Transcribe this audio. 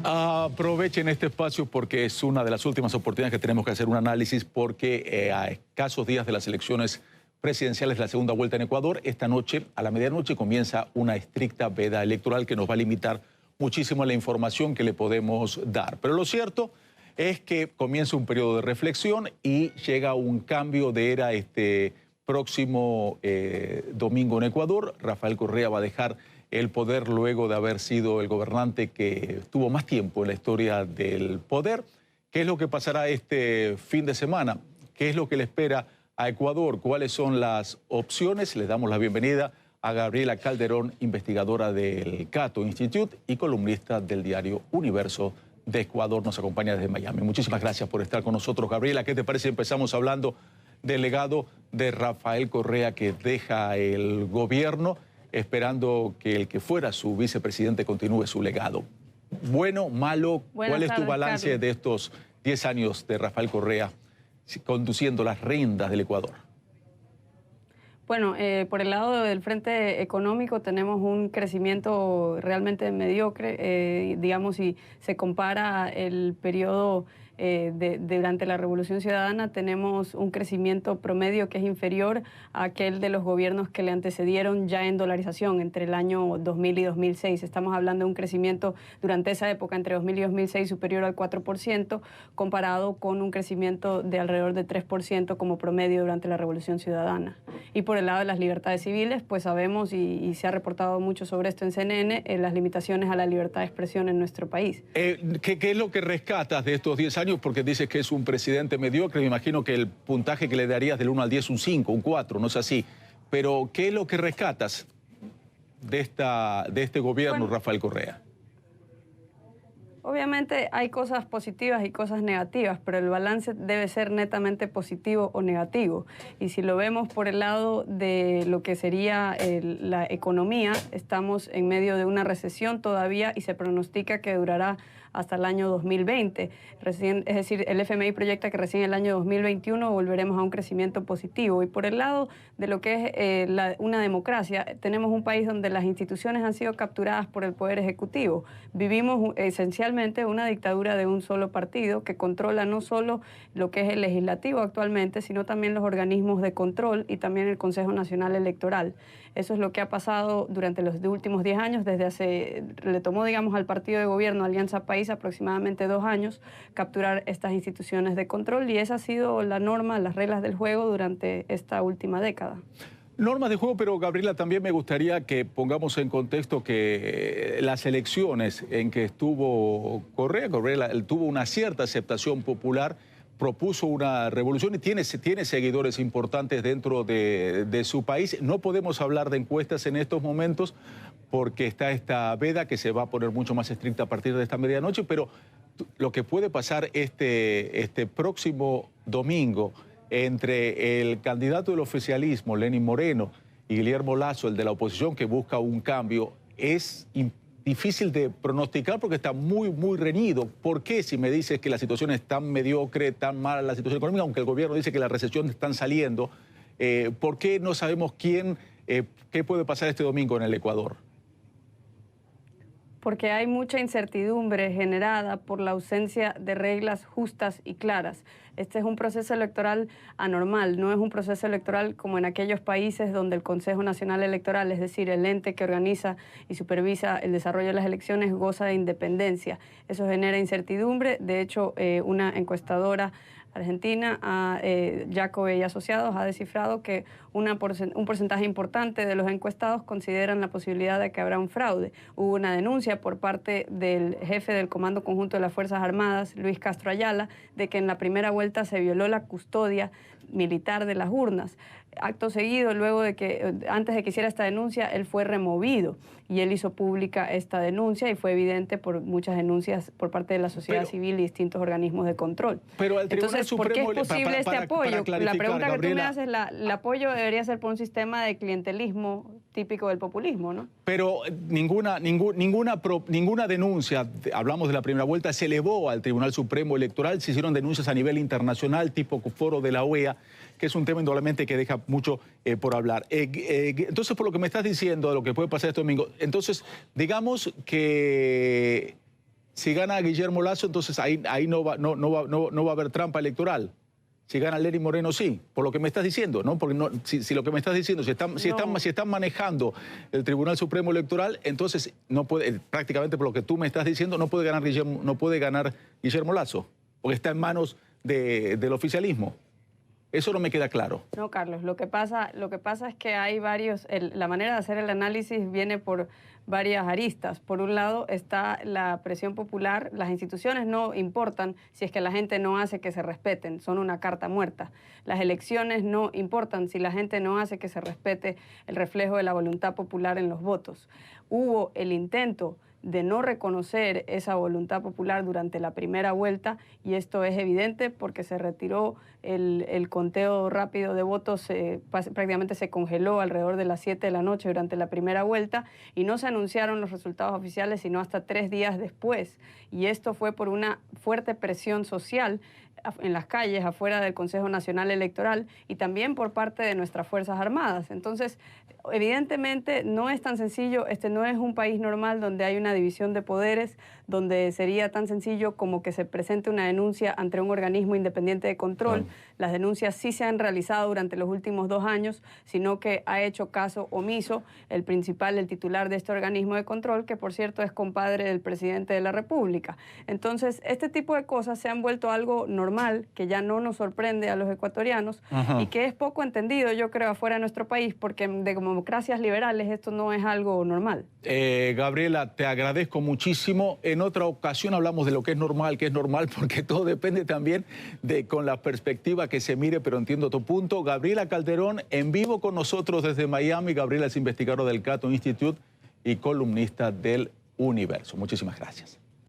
Aprovechen este espacio porque es una de las últimas oportunidades que tenemos que hacer un análisis porque a escasos días de las elecciones presidenciales de la segunda vuelta en Ecuador, esta noche a la medianoche comienza una estricta veda electoral que nos va a limitar muchísimo la información que le podemos dar. Pero lo cierto es que comienza un periodo de reflexión y llega un cambio de era este próximo domingo en Ecuador. Rafael Correa va a dejar el poder luego de haber sido el gobernante que tuvo más tiempo en la historia del poder. ¿Qué es lo que pasará este fin de semana? ¿Qué es lo que le espera a Ecuador? ¿Cuáles son las opciones? Les damos la bienvenida a Gabriela Calderón, investigadora del Cato Institute y columnista del diario Universo de Ecuador. Nos acompaña desde Miami. Muchísimas gracias por estar con nosotros, Gabriela. ¿Qué te parece si empezamos hablando del legado de Rafael Correa que deja el gobierno, esperando que el que fuera su vicepresidente continúe su legado? Bueno, malo, ¿cuál es tu balance, Carlos, de estos 10 años de Rafael Correa conduciendo las riendas del Ecuador? Bueno, por el lado del frente económico tenemos un crecimiento realmente mediocre, digamos, si se compara el periodo durante la Revolución Ciudadana, tenemos un crecimiento promedio que es inferior a aquel de los gobiernos que le antecedieron ya en dolarización entre el año 2000 y 2006. Estamos hablando de un crecimiento durante esa época, entre 2000 y 2006, superior al 4%, comparado con un crecimiento de alrededor de 3% como promedio durante la Revolución Ciudadana. Y por el lado de las libertades civiles, pues sabemos, y se ha reportado mucho sobre esto en CNN, las limitaciones a la libertad de expresión en nuestro país. ¿Qué es lo que rescatas de estos 10 años? Porque dices que es un presidente mediocre. Me imagino que el puntaje que le darías del 1 al 10 un 5, un 4, no es así. Pero ¿qué es lo que rescatas de este gobierno, bueno, Rafael Correa? Obviamente hay cosas positivas y cosas negativas, pero el balance debe ser netamente positivo o negativo. Y si lo vemos por el lado de lo que sería la economía, estamos en medio de una recesión todavía y se pronostica que durará hasta el año 2020. Es decir, el FMI proyecta que recién en el año 2021 volveremos a un crecimiento positivo. Y por el lado de lo que es una democracia, tenemos un país donde las instituciones han sido capturadas por el Poder Ejecutivo. Vivimos esencialmente una dictadura de un solo partido que controla no solo lo que es el legislativo actualmente, sino también los organismos de control y también el Consejo Nacional Electoral. Eso es lo que ha pasado durante los últimos 10 años, le tomó, digamos, al partido de gobierno Alianza País aproximadamente 2 años capturar estas instituciones de control, y esa ha sido la norma, las reglas del juego durante esta última década. Normas de juego, pero Gabriela, también me gustaría que pongamos en contexto que las elecciones en que estuvo Correa tuvo una cierta aceptación popular, propuso una revolución y tiene seguidores importantes dentro de su país. No podemos hablar de encuestas en estos momentos porque está esta veda que se va a poner mucho más estricta a partir de esta medianoche, pero lo que puede pasar este próximo domingo entre el candidato del oficialismo, Lenín Moreno, y Guillermo Lasso, el de la oposición, que busca un cambio, es difícil de pronosticar porque está muy, muy reñido. ¿Por qué, si me dices que la situación es tan mediocre, tan mala la situación económica, aunque el gobierno dice que la recesión están saliendo, por qué no sabemos qué puede pasar este domingo en el Ecuador? Porque hay mucha incertidumbre generada por la ausencia de reglas justas y claras. Este es un proceso electoral anormal, no es un proceso electoral como en aquellos países donde el Consejo Nacional Electoral, es decir, el ente que organiza y supervisa el desarrollo de las elecciones, goza de independencia. Eso genera incertidumbre. De hecho, una encuestadora argentina, Jacobé y Asociados, ha descifrado que un porcentaje importante de los encuestados consideran la posibilidad de que habrá un fraude. Hubo una denuncia por parte del jefe del Comando Conjunto de las Fuerzas Armadas, Luis Castro Ayala, de que en la primera vuelta se violó la custodia militar de las urnas. Acto seguido, antes de que hiciera esta denuncia, él fue removido y él hizo pública esta denuncia y fue evidente por muchas denuncias por parte de la sociedad civil y distintos organismos de control. Pero al Tribunal Entonces, ¿por qué es posible este apoyo? La pregunta que tú me haces, el apoyo debería ser por un sistema de clientelismo típico del populismo, ¿no? Pero ninguna denuncia, hablamos de la primera vuelta, se elevó al Tribunal Supremo Electoral, se hicieron denuncias a nivel internacional, tipo foro de la OEA, que es un tema indudablemente que deja mucho por hablar. Entonces, por lo que me estás diciendo de lo que puede pasar este domingo, entonces, digamos que Si gana Guillermo Lasso, entonces ahí no va a haber trampa electoral. Si gana Lenín Moreno, sí, por lo que me estás diciendo, ¿no? Porque si lo que me estás diciendo, si están manejando el Tribunal Supremo Electoral, entonces no puede, prácticamente por lo que tú me estás diciendo, no puede ganar Guillermo Lasso, porque está en manos del oficialismo. Eso no me queda claro. No, Carlos, lo que pasa es que hay la manera de hacer el análisis viene por varias aristas. Por un lado está la presión popular, las instituciones no importan si es que la gente no hace que se respeten, son una carta muerta. Las elecciones no importan si la gente no hace que se respete el reflejo de la voluntad popular en los votos. Hubo el intento de no reconocer esa voluntad popular durante la primera vuelta y esto es evidente porque se retiró el conteo rápido de votos, prácticamente se congeló alrededor de las 7 de la noche durante la primera vuelta y no se anunciaron los resultados oficiales sino hasta 3 días después y esto fue por una fuerte presión social en las calles, afuera del Consejo Nacional Electoral y también por parte de nuestras Fuerzas Armadas. Entonces, evidentemente no es tan sencillo, este no es un país normal donde hay una división de poderes, donde sería tan sencillo como que se presente una denuncia ante un organismo independiente de control. Las denuncias sí se han realizado durante los últimos 2 años, sino que ha hecho caso omiso el titular de este organismo de control, que por cierto es compadre del presidente de la República. Entonces, este tipo de cosas se han vuelto algo normal, que ya no nos sorprende a los ecuatorianos y que es poco entendido, yo creo, afuera de nuestro país, porque de democracias liberales esto no es algo normal. Gabriela, te agradezco muchísimo. En otra ocasión hablamos de lo que es normal, porque todo depende también con la perspectiva que se mire, pero entiendo tu punto. Gabriela Calderón, en vivo con nosotros desde Miami. Gabriela es investigadora del Cato Institute y columnista del Universo. Muchísimas gracias.